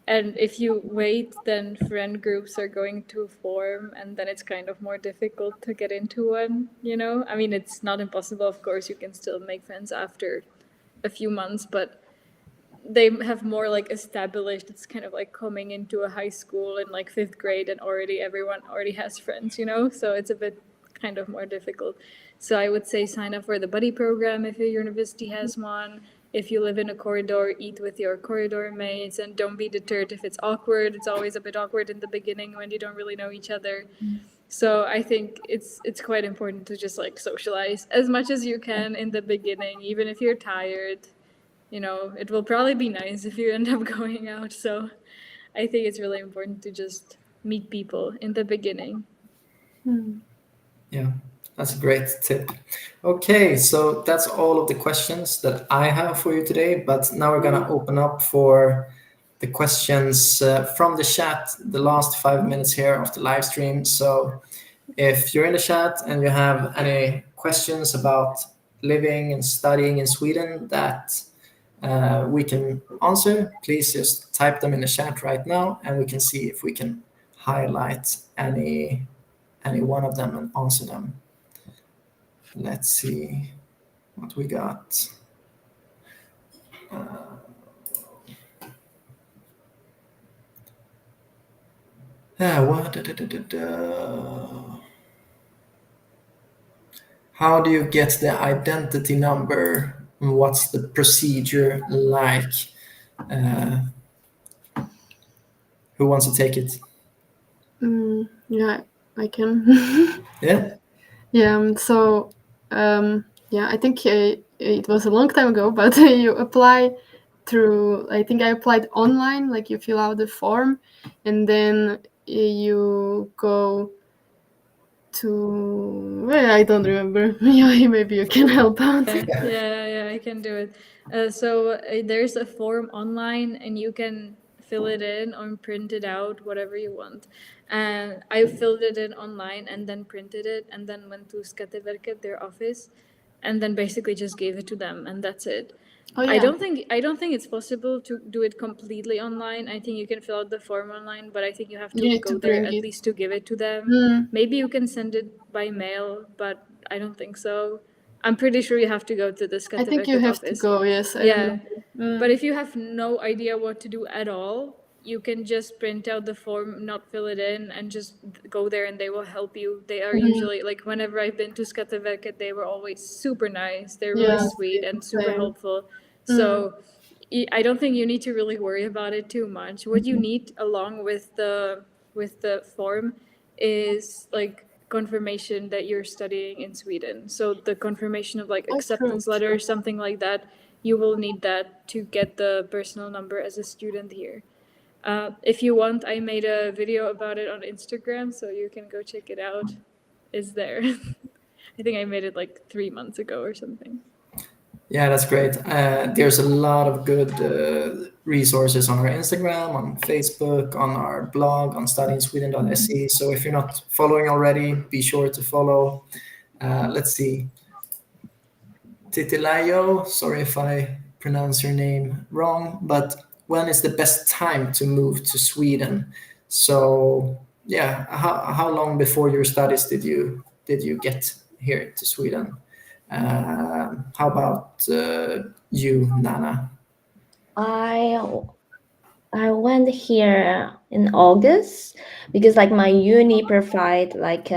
And if you wait, then friend groups are going to form, and then it's kind of more difficult to get into one, you know? I mean, it's not impossible, of course, you can still make friends after a few months, but they have more like established. It's kind of like coming into a high school in like fifth grade and already everyone already has friends, you know? So it's a bit kind of more difficult. So I would say sign up for the buddy program if your university has one. If you live in a corridor, eat with your corridor mates, and don't be deterred if it's awkward. It's always a bit awkward in the beginning when you don't really know each other. So I think it's quite important to just like socialize as much as you can in the beginning, even if you're tired. You know, it will probably be nice if you end up going out. So I think it's really important to just meet people in the beginning. Yeah, that's a great tip. Okay, so that's all of the questions that I have for you today. But now we're gonna open up for the questions from the chat, the last 5 minutes here of the live stream. So if you're in the chat and you have any questions about living and studying in Sweden that we can answer, please just type them in the chat right now, and we can see if we can highlight any one of them and answer them. Let's see what we got. How do you get the identity number? What's the procedure like? Who wants to take it? Yeah, I can. Yeah. Yeah, so I think it was a long time ago, but you apply through, I think I applied online, like you fill out the form and then you go to, well, I don't remember. Maybe you can help out. Yeah, I can do it. So there's a form online, and you can fill it in or print it out, whatever you want. And I filled it in online and then printed it and then went to Skatteverket, their office. and then basically just gave it to them, and that's it. Oh yeah. I don't think it's possible to do it completely online. I think you can fill out the form online, but I think you have to You need go to there bring at it. least to give it to them. Mm. Maybe you can send it by mail, but I don't think so. I'm pretty sure you have to go to the I think you Skatteverket have to office. go. Yes, I Yeah. remember. Mm. But if you have no idea what to do at all, you can just print out the form, not fill it in, and just go there and they will help you. They are usually, like, whenever I've been to Skatteverket, they were always super nice. They're really Yeah, sweet and super same. helpful. So I don't think you need to really worry about it too much. What you need along with the form is like confirmation that you're studying in Sweden. So the confirmation of like Oh, acceptance true, letter or true. something like that, you will need that to get the personal number as a student here. If you want, I made a video about it on Instagram, so you can go check it out. It's there. I think I made it like 3 months ago or something. Yeah, that's great. There's a lot of good resources on our Instagram, on Facebook, on our blog, on studyingsweden.se. So if you're not following already, be sure to follow. Let's see. Titilayo, sorry if I pronounce your name wrong, but when is the best time to move to Sweden? So yeah, how long before your studies did you get here to Sweden? How about you, Nana? I I went here in August because like my uni provide like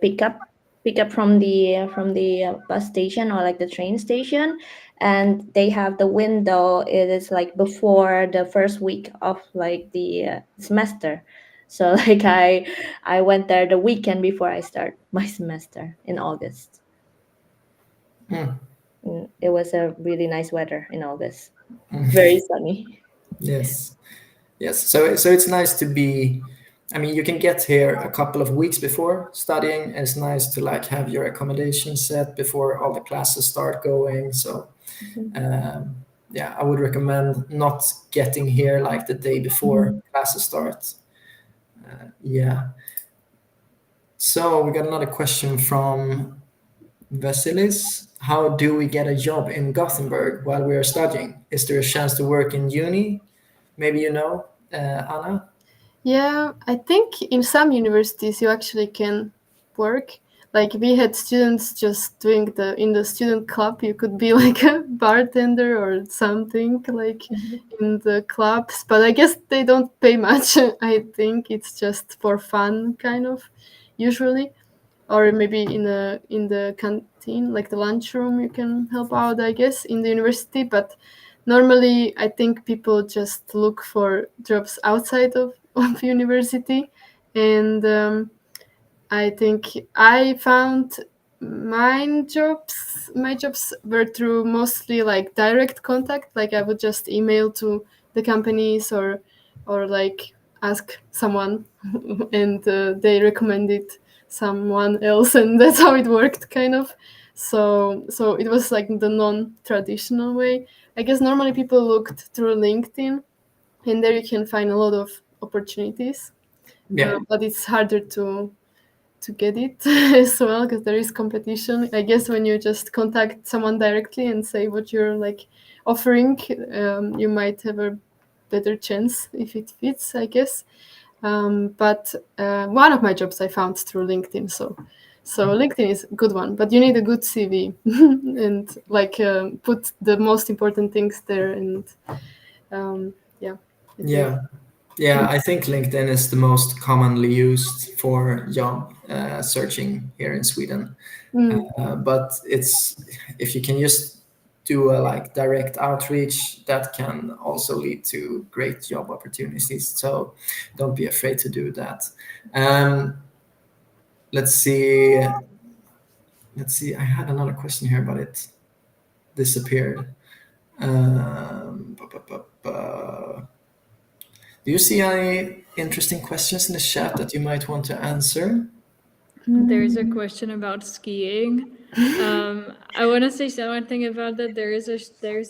pick up from the bus station or like the train station, and they have the window. It is like before the first week of like the semester. So like I went there the weekend before I start my semester in August. It was a really nice weather in August. Very sunny. Yes, yes. So it's nice to be. I mean, you can get here a couple of weeks before studying, and it's nice to like have your accommodation set before all the classes start going. So yeah, I would recommend not getting here like the day before classes start. Yeah. So we got another question from Vasilis. How do we get a job in Gothenburg while we are studying? Is there a chance to work in uni? Maybe you know, Anna? Yeah, I think in some universities you actually can work. Like we had students just doing in the student club. You could be like a bartender or something like in the clubs, but I guess they don't pay much. I think it's just for fun, kind of, usually, or maybe in the canteen, like the lunchroom, you can help out. I guess in the university, but normally I think people just look for jobs outside of university, and I think I found my jobs were through mostly like direct contact. Like I would just email to the companies or like ask someone and they recommended someone else, and that's how it worked, kind of. So it was like the non-traditional way. I guess normally people looked through LinkedIn, and there you can find a lot of opportunities, Yeah. but it's harder to get it as well because there is competition. I guess when you just contact someone directly and say what you're like offering, you might have a better chance if it fits, I guess. But one of my jobs I found through LinkedIn, so LinkedIn is a good one, but you need a good CV and like put the most important things there, and yeah. I think. Yeah. Yeah, I think LinkedIn is the most commonly used for job searching here in Sweden. But it's if you can just do a like direct outreach, that can also lead to great job opportunities. So don't be afraid to do that. Um, let's see. Let's see. I had another question here, but it disappeared. Bu- bu- bu- bu- Do you see any interesting questions in the chat that you might want to answer? There's a question about skiing. I want to say something about that. There's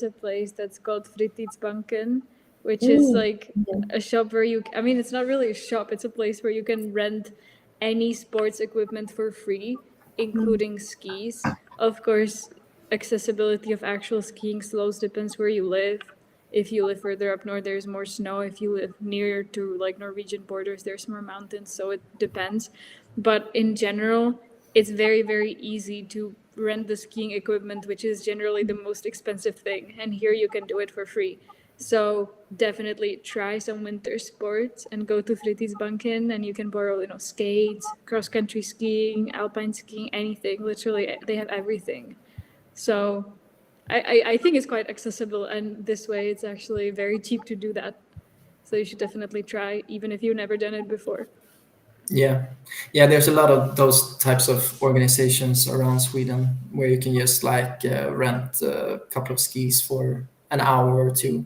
a place that's called Fritidsbanken, which is like a shop where you. I mean, it's not really a shop. It's a place where you can rent any sports equipment for free, including skis. Of course, accessibility of actual skiing slopes depends where you live. If you live further up north, there's more snow. If you live near to like Norwegian borders, there's more mountains. So it depends. But in general, it's very, very easy to rent the skiing equipment, which is generally the most expensive thing. And here you can do it for free. So definitely try some winter sports and go to Fritidsbanken, and you can borrow, skates, cross country skiing, alpine skiing, anything. Literally, they have everything. So I think it's quite accessible, and this way it's actually very cheap to do that. So you should definitely try, even if you've never done it before. Yeah, yeah. There's a lot of those types of organizations around Sweden where you can just like rent a couple of skis for an hour or two,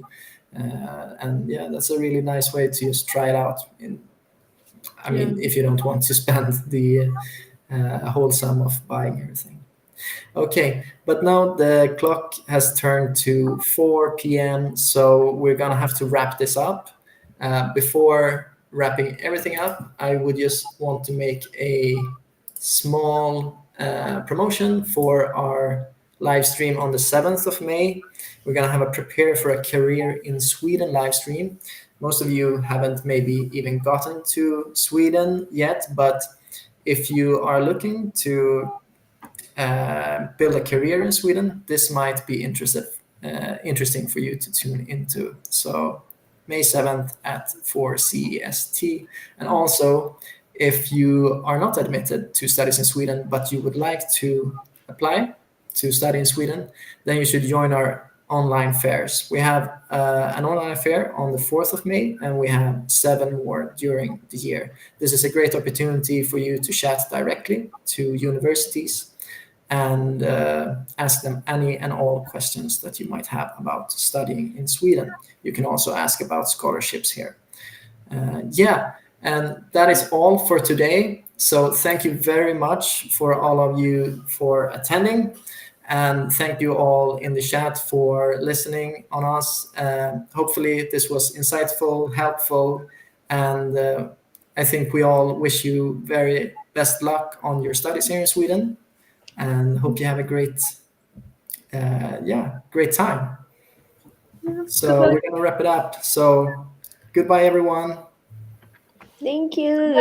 and yeah, that's a really nice way to just try it out. I mean, if you don't want to spend the whole sum of buying everything. Okay, but now the clock has turned to 4 p.m., so we're gonna have to wrap this up. Before wrapping everything up, I would just want to make a small promotion for our live stream on the 7th of May. We're gonna have a Prepare for a Career in Sweden live stream. Most of you haven't maybe even gotten to Sweden yet, but if you are looking to build a career in Sweden, this might be interesting for you to tune into. So May 7th at 4 CEST. And also, if you are not admitted to studies in Sweden, but you would like to apply to study in Sweden, then you should join our online fairs. We have an online fair on the 4th of May, and we have 7 more during the year. This is a great opportunity for you to chat directly to universities and ask them any and all questions that you might have about studying in Sweden. You can also ask about scholarships here. Yeah, and that is all for today. So thank you very much for all of you for attending. And thank you all in the chat for listening on us. Hopefully this was insightful, helpful, and I think we all wish you very best luck on your studies here in Sweden, and hope you have a great time. So we're gonna wrap it up. So goodbye, everyone. Thank you.